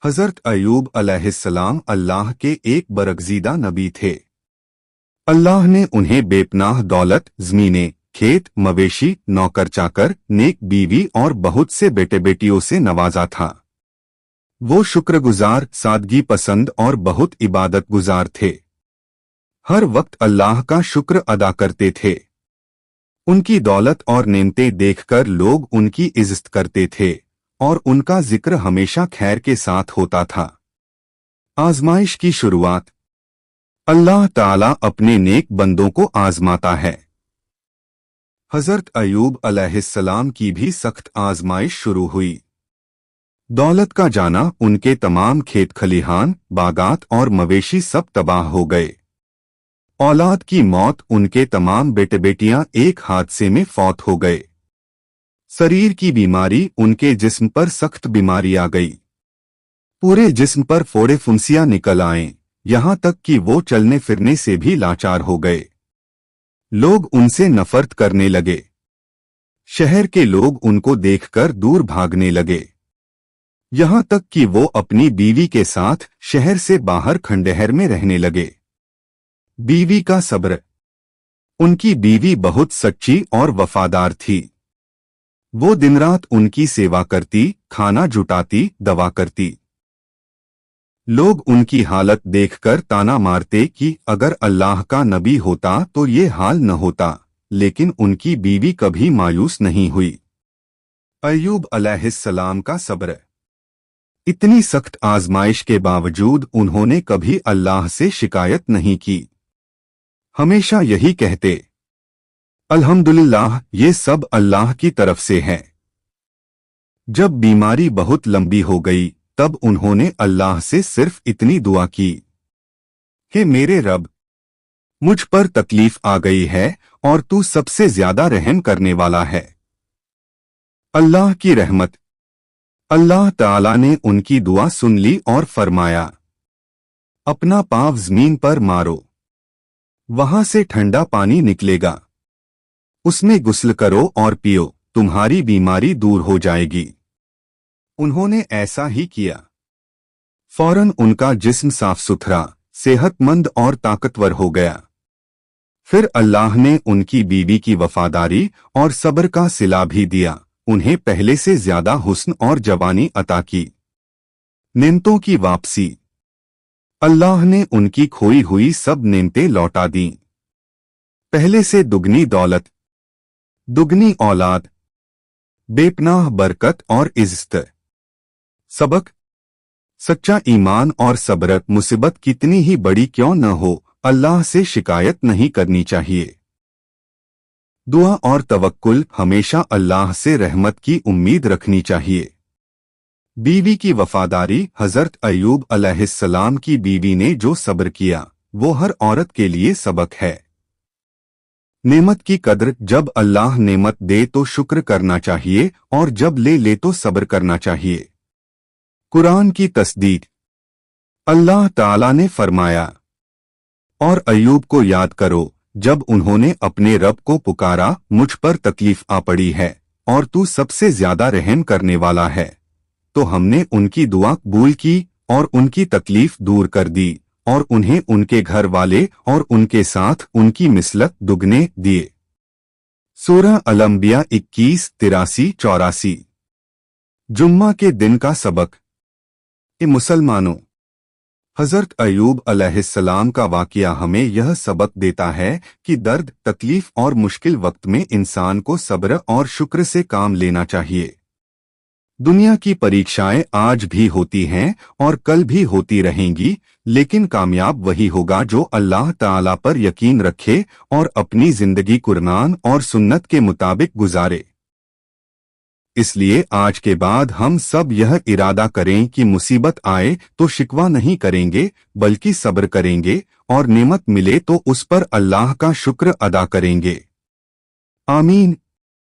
हज़रत अय्यूब अलैहिस्सलाम अल्लाह के एक बरगज़ीदा नबी थे। अल्लाह ने उन्हें बेपनाह दौलत, ज़मीनें, खेत, मवेशी, नौकर चाकर, नेक बीवी और बहुत से बेटे बेटियों से नवाजा था। वो शुक्रगुजार, सादगी पसंद और बहुत इबादत गुजार थे। हर वक्त अल्लाह का शुक्र अदा करते थे। उनकी दौलत और नेमतें देखकर लोग उनकी इज्जत करते थे और उनका जिक्र हमेशा खैर के साथ होता था। आजमाइश की शुरुआत। अल्लाह ताला अपने नेक बंदों को आजमाता है। हज़रत अय्यूब अलैहिस्सलाम की भी सख्त आजमाइश शुरू हुई। दौलत का जाना, उनके तमाम खेत खलिहान, बागात और मवेशी सब तबाह हो गए। औलाद की मौत, उनके तमाम बेटे बेटियां एक हादसे में फौत हो गए। शरीर की बीमारी, उनके जिस्म पर सख्त बीमारी आ गई। पूरे जिस्म पर फोड़े फुंसियां निकल आए, यहां तक कि वो चलने फिरने से भी लाचार हो गए। लोग उनसे नफरत करने लगे। शहर के लोग उनको देखकर दूर भागने लगे। यहां तक कि वो अपनी बीवी के साथ शहर से बाहर खंडहर में रहने लगे। बीवी का सब्र। उनकी बीवी बहुत सच्ची और वफादार थी। वो दिन रात उनकी सेवा करती, खाना जुटाती, दवा करती। लोग उनकी हालत देखकर ताना मारते कि अगर अल्लाह का नबी होता तो ये हाल न होता, लेकिन उनकी बीवी कभी मायूस नहीं हुई। अय्यूब अलैहिस्सलाम का सब्र। इतनी सख्त आजमाइश के बावजूद उन्होंने कभी अल्लाह से शिकायत नहीं की। हमेशा यही कहते, अल्हम्दुलिल्लाह, ये सब अल्लाह की तरफ से है। जब बीमारी बहुत लंबी हो गई तब उन्होंने अल्लाह से सिर्फ इतनी दुआ की, हे मेरे रब, मुझ पर तकलीफ आ गई है और तू सबसे ज्यादा रहम करने वाला है। अल्लाह की रहमत। अल्लाह ताला ने उनकी दुआ सुन ली और फरमाया, अपना पांव जमीन पर मारो, वहां से ठंडा पानी निकलेगा, उसमें गुस्ल करो और पियो, तुम्हारी बीमारी दूर हो जाएगी। उन्होंने ऐसा ही किया। फौरन उनका जिस्म साफ सुथरा, सेहतमंद और ताकतवर हो गया। फिर अल्लाह ने उनकी बीवी की वफादारी और सब्र का सिला भी दिया, उन्हें पहले से ज्यादा हुस्न और जवानी अता की। नेमतों की वापसी। अल्लाह ने उनकी खोई हुई सब नेमतें लौटा दीं। पहले से दुगनी दौलत, दुगनी औलाद, बेपनाह बरकत और इज्जत। सबक। सच्चा ईमान और सब्र, मुसीबत कितनी ही बड़ी क्यों न हो, अल्लाह से शिकायत नहीं करनी चाहिए। दुआ और तवक्कुल, हमेशा अल्लाह से रहमत की उम्मीद रखनी चाहिए। बीवी की वफादारी। हज़रत अय्यूब अलैहिस्सलाम की बीवी ने जो सब्र किया वो हर औरत के लिए सबक है। नेमत की कद्र। जब अल्लाह नेमत दे तो शुक्र करना चाहिए और जब ले तो सब्र करना चाहिए। कुरान की तस्दीक। अल्लाह ताला ने फरमाया, और अय्यूब को याद करो जब उन्होंने अपने रब को पुकारा, मुझ पर तकलीफ आ पड़ी है और तू सबसे ज्यादा रहम करने वाला है, तो हमने उनकी दुआ कबूल की और उनकी तकलीफ दूर कर दी और उन्हें उनके घर वाले और उनके साथ उनकी मिसलत दुगने दिए। सूरह अल-अंबिया 21-83-84। जुम्मा के दिन का सबक। मुसलमानों, हज़रत अय्यूब अलैहिस्सलाम का वाक़या हमें यह सबक देता है कि दर्द, तकलीफ और मुश्किल वक्त में इंसान को सब्र और शुक्र से काम लेना चाहिए। दुनिया की परीक्षाएं आज भी होती हैं और कल भी होती रहेंगी, लेकिन कामयाब वही होगा जो अल्लाह ताला पर यकीन रखे और अपनी जिंदगी कुरान और सुन्नत के मुताबिक गुजारे। इसलिए आज के बाद हम सब यह इरादा करें कि मुसीबत आए तो शिकवा नहीं करेंगे, बल्कि सब्र करेंगे और नेमत मिले तो उस पर अल्लाह का शुक्र अदा करेंगे। आमीन।